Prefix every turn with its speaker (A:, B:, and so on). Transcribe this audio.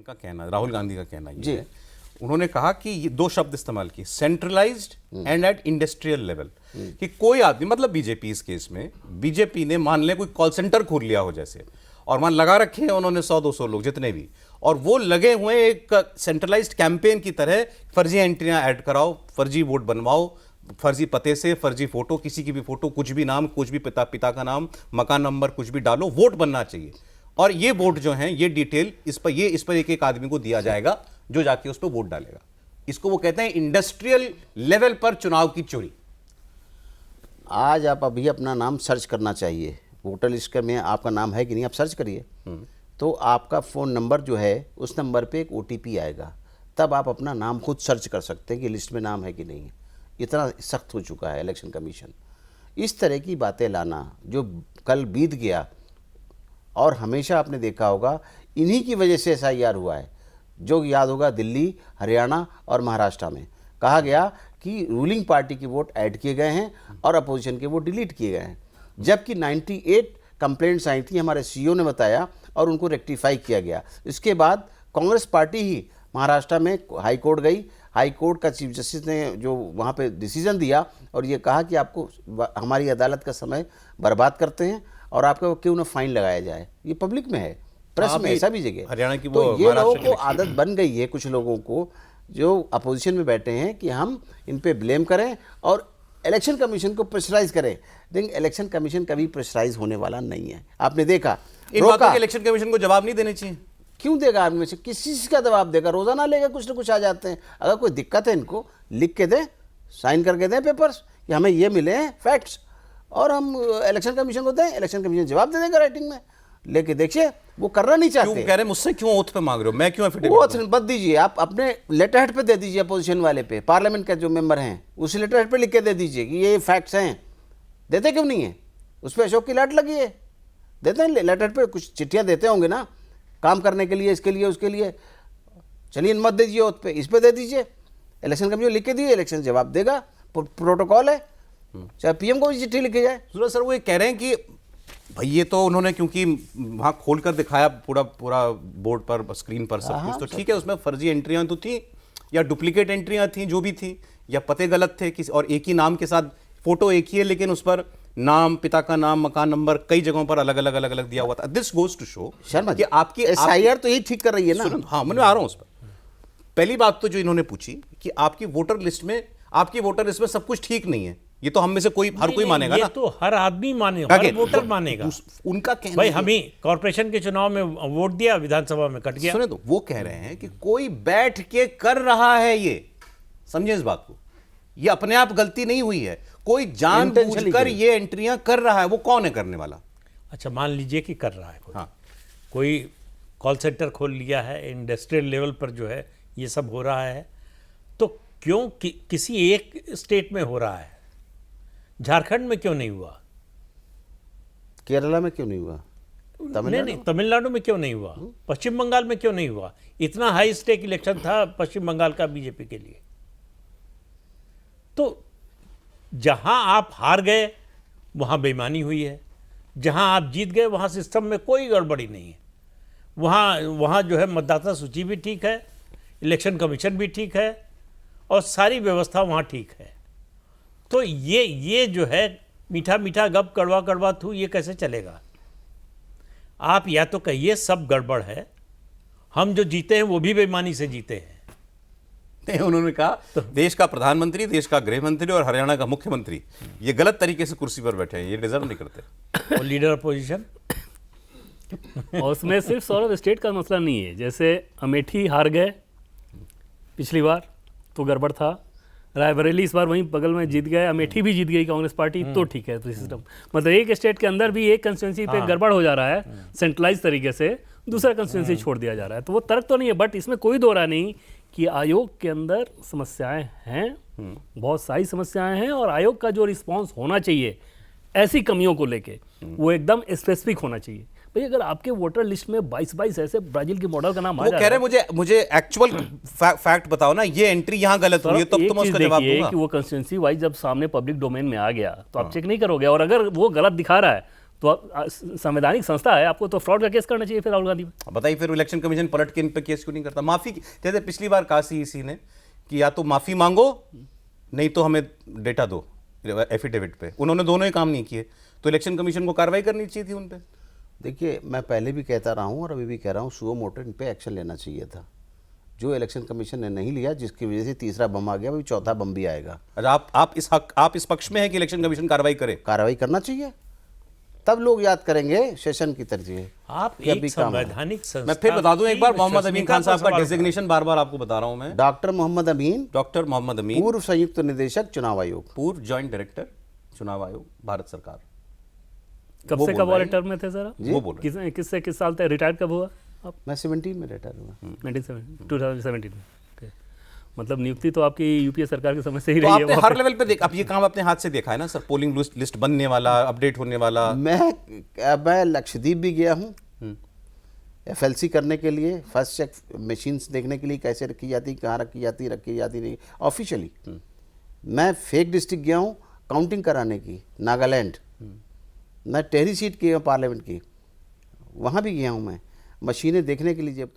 A: का कहना, राहुल गांधी का कहना ये है, उन्होंने कहा कि ये 2 शब्द इस्तेमाल किए, centralised and at industrial level, कि कोई आदमी, मतलब बीजेपी, इस केस में बीजेपी ने मान ले कोई कॉल सेंटर खोल लिया हो जैसे, और मान लगा रखे हैं उन्होंने 100-200 लोग जितने भी, और वो लगे हुए एक सेंट्रलाइज्ड कैंपेन की तरह फर्जी एंट्रियां ऐड कराओ, फर्जी वोट बनवाओ, फर्जी पते से, फर्जी फोटो, किसी की भी फोटो, कुछ भी नाम, कुछ भी पिता का नाम, मकान नंबर, कुछ भी डालो, वोट बनना चाहिए। और ये वोट जो हैं, ये डिटेल इस पर एक आदमी को दिया जाएगा जो जाके उस पर वोट डालेगा। इसको वो कहते हैं इंडस्ट्रियल लेवल पर चुनाव की चोरी।
B: आज आप अभी अपना नाम सर्च करना चाहिए, वोटर लिस्ट में आपका नाम है कि नहीं, आप सर्च करिए, तो आपका फ़ोन नंबर जो है उस नंबर पे एक OTP आएगा, तब आप अपना नाम खुद सर्च कर सकते हैं कि लिस्ट में नाम है कि नहीं। इतना सख्त हो चुका है इलेक्शन कमीशन। इस तरह की बातें लाना जो कल बीत गया, और हमेशा आपने देखा होगा इन्हीं की वजह से SIR हुआ है। जो याद होगा दिल्ली, हरियाणा और महाराष्ट्र में कहा गया कि रूलिंग पार्टी के वोट ऐड किए गए हैं और अपोजिशन के वोट डिलीट किए गए हैं, जबकि 98 कंप्लेंट्स आई थी, हमारे CEO ने बताया, और उनको रेक्टिफाई किया गया। इसके बाद कांग्रेस पार्टी ही महाराष्ट्र में हाई कोर्ट गई, हाई कोर्ट का चीफ जस्टिस ने जो वहाँ पे डिसीजन दिया और ये कहा कि आपको हमारी अदालत का समय बर्बाद करते हैं और आपको क्यों ना फाइन लगाया जाए। ये पब्लिक में है, प्रेस में, ऐसा भी जगह
A: हरियाणा की
B: तो ये लोगों को आदत बन गई है, कुछ लोगों को जो अपोजिशन में बैठे हैं, कि हम इन पे ब्लेम करें और इलेक्शन कमीशन को प्रेशराइज करें। लेकिन इलेक्शन कमीशन कभी प्रेशराइज होने वाला नहीं है। आपने देखा
A: इन बातों के इलेक्शन कमीशन को जवाब नहीं देने चाहिए।
B: क्यों देगा आदमी से, किसी चीज़ का जवाब देगा? रोजाना लेगा, कुछ ना कुछ आ जाते हैं। अगर कोई दिक्कत है इनको लिख के दें, साइन करके दें पेपर्स कि हमें ये मिले हैं फैक्ट्स, और हम इलेक्शन कमीशन को दें, इलेक्शन कमीशन जवाब दे देगा राइटिंग में। लेके देखिए वो करना नहीं चाहते।
A: क्यों कह रहे हैं मुझसे, क्यों ओथ पे मांग रहे हो? मैं क्यों
B: ओथ मत दीजिए, आप अपने लेटर हेड पे दे दीजिए, अपोजिशन वाले पे, पार्लियामेंट का जो मेंबर हैं उस लेटर हेड पे लिख के दे दीजिए कि ये फैक्ट्स हैं। देते क्यों नहीं है? उस पर अशोक की लाट लगी है, देते हैं लेटर हेड पे, कुछ चिट्ठियाँ देते होंगे ना काम करने के लिए, इसके लिए उसके लिए। चलिए मत दीजिए ओथ पे, इस पे दे दीजिए, इलेक्शन कमीशन लिख के दिए, इलेक्शन जवाब देगा, प्रोटोकॉल है, चाहे PM को भी चिट्ठी लिखी जाए।
A: सूरज सर वो ये कह रहे हैं कि भाई ये तो उन्होंने क्योंकि वहाँ खोल कर दिखाया पूरा बोर्ड पर, स्क्रीन पर सब कुछ, तो ठीक है, उसमें फर्जी एंट्रियाँ तो थी या डुप्लीकेट एंट्रियाँ थी, जो भी थी, या पते गलत थे किसी, और एक ही नाम के साथ फोटो एक ही है, लेकिन उस पर नाम, पिता का नाम, मकान नंबर कई जगहों पर अलग अलग दिया हुआ था। This goes to show
B: Sharma
A: कि आपकी
B: SIR तो यही ठीक कर रही है ना।
A: हाँ, मैं आ रहा हूँ उस पर। पहली बात तो जो इन्होंने पूछी कि आपकी वोटर लिस्ट में सब कुछ ठीक नहीं है, ये तो हम में से हर कोई मानेगा ना,
C: तो हर आदमी मानेगा, हर वोटर मानेगा।
A: उनका कहना
C: भाई हम ही कॉर्पोरेशन के चुनाव में वोट दिया, विधानसभा में कट गया।
A: सुने तो वो कह रहे हैं कि कोई बैठ के कर रहा है, ये समझे इस बात को, ये अपने आप गलती नहीं हुई है, कोई जानबूझकर ये एंट्रियां कर रहा है। वो कौन है करने वाला?
C: अच्छा मान लीजिए कि कर रहा है कोई,
A: हाँ,
C: कोई कॉल सेंटर खोल लिया है, इंडस्ट्रियल लेवल पर जो है ये सब हो रहा है, तो क्यों किसी एक स्टेट में हो रहा है? झारखंड में क्यों नहीं हुआ?
B: केरला में क्यों नहीं हुआ?
C: नहीं, तमिलनाडु में क्यों नहीं हुआ? पश्चिम बंगाल में क्यों नहीं हुआ? इतना हाई स्टेक इलेक्शन था पश्चिम बंगाल का बीजेपी के लिए। तो जहां आप हार गए वहां बेईमानी हुई है, जहां आप जीत गए वहां सिस्टम में कोई गड़बड़ी नहीं है। वहां जो है मतदाता सूची भी ठीक है, इलेक्शन कमीशन भी ठीक है, और सारी व्यवस्था वहां ठीक है। तो ये जो है मीठा मीठा गप कड़वा कड़वा थू, ये कैसे चलेगा? आप या तो कहिए सब गड़बड़ है, हम जो जीते हैं वो भी बेईमानी से जीते हैं।
A: नहीं, उन्होंने कहा तो देश का प्रधानमंत्री, देश का गृह मंत्री और हरियाणा का मुख्यमंत्री ये गलत तरीके से कुर्सी पर बैठे हैं, ये डिजर्व नहीं करते।
C: और लीडर अपोजिशन
D: और उसमें सिर्फ सौरभ स्टेट का मसला नहीं है। जैसे अमेठी हार गए पिछली बार तो गड़बड़ था, रायबरेली इस बार वहीं बगल में जीत गए, अमेठी भी जीत गई कांग्रेस पार्टी, तो ठीक है। तो सिस्टम मतलब एक स्टेट के अंदर भी एक कंस्टिट्यूंसी पे गड़बड़ हो जा रहा है सेंट्रलाइज तरीके से, दूसरा कंस्टिट्यूंसी छोड़ दिया जा रहा है, तो वो तर्क तो नहीं है। बट इसमें कोई दो राय नहीं कि आयोग के अंदर समस्याएं हैं, बहुत सारी समस्याएं हैं, और आयोग का जो रिस्पॉन्स होना चाहिए ऐसी कमियों को लेके वो एकदम स्पेसिफिक होना चाहिए। भाई अगर आपके वोटर लिस्ट में 22 ऐसे ब्राजील के मॉडल का नाम आ जा रहा है,
A: वो कह रहे हैं मुझे एक्चुअल फैक्ट बताओ ना, ये एंट्री यहाँ गलत हुई है, तब तो मैं उसका जवाब दूंगा।
D: कि वो कंस्टिट्यूंसी वाइज जब सामने पब्लिक डोमेन में आ गया तो आप चेक नहीं करोगे, और अगर वो गलत दिखा रहा है तो संवैधानिक संस्था है, आपको तो फ्रॉड का केस करना चाहिए फिर राहुल गांधी पे।
A: अब बताइए फिर इलेक्शन कमीशन पलट के इन पे केस क्यों नहीं करता? माफी जैसे पिछली बार कहा सीईसी ने कि या तो माफी मांगो नहीं तो हमें डेटा दो एफिडेविट पे, उन्होंने दोनों ही काम नहीं किए, तो इलेक्शन कमीशन को कार्रवाई करनी चाहिए थी उन पे।
B: देखिए, मैं पहले भी कहता रहा हूँ और अभी भी कह रहा हूँ, सुओ मोटो इन पे एक्शन लेना चाहिए था, जो इलेक्शन कमीशन ने नहीं लिया, जिसकी वजह से तीसरा बम आ गया, वही चौथा बम भी आएगा।
A: अच्छा, आप इस पक्ष में है कि इलेक्शन कमीशन कार्रवाई करे?
B: कार्रवाई करना चाहिए, तब लोग याद करेंगे सेशन की तरह।
C: आप
B: कि
C: एक
B: अभी काम है।
C: संवैधानिक संस्था
A: मैं फिर बता दूं एक बार,
C: की
A: मोहम्मद अमीन खान साहब का
C: सवाल
A: डेजिग्नेशन बार बार आपको बता रहा हूं मैं।
B: डॉक्टर मोहम्मद अमीन,
A: डॉक्टर मोहम्मद अमीन,
B: पूर्व संयुक्त निदेशक चुनाव आयोग,
A: पूर्व जॉइंट डायरेक्टर चुनाव आयोग, भारत सरकार।
D: कब
A: वो
D: से
A: बोल
D: कब
A: रहे
D: वाले
A: हैं।
D: टर्म में थे सर आप?
A: वो बोल रहे हैं।
D: किससे किस साल तक रिटायर्ड कब हुआ आप?
B: मैं 17 में रिटायर हुआ।
D: 2017 में। Okay. मतलब नियुक्ति तो आपकी यूपीए सरकार के समय से ही
A: तो
D: रही है
A: आपने
D: वहाँ
A: हर लेवल पे अब ये काम अपने हाथ से देखा है ना सर, पोलिंग लिस्ट बनने वाला, अपडेट होने वाला।
B: मैं लक्षद्वीप भी गया हूँ एफएलसी करने के लिए, फर्स्ट चेक मशीन्स देखने के लिए कैसे रखी जाती, कहाँ रखी जाती नहीं ऑफिशियली। मैं फेक डिस्ट्रिक्ट गया हूँ काउंटिंग कराने की, नागालैंड। मैं टेहरी सीट की हूँ पार्लियामेंट की, वहाँ भी गया हूँ मैं मशीनें देखने के लिए। जब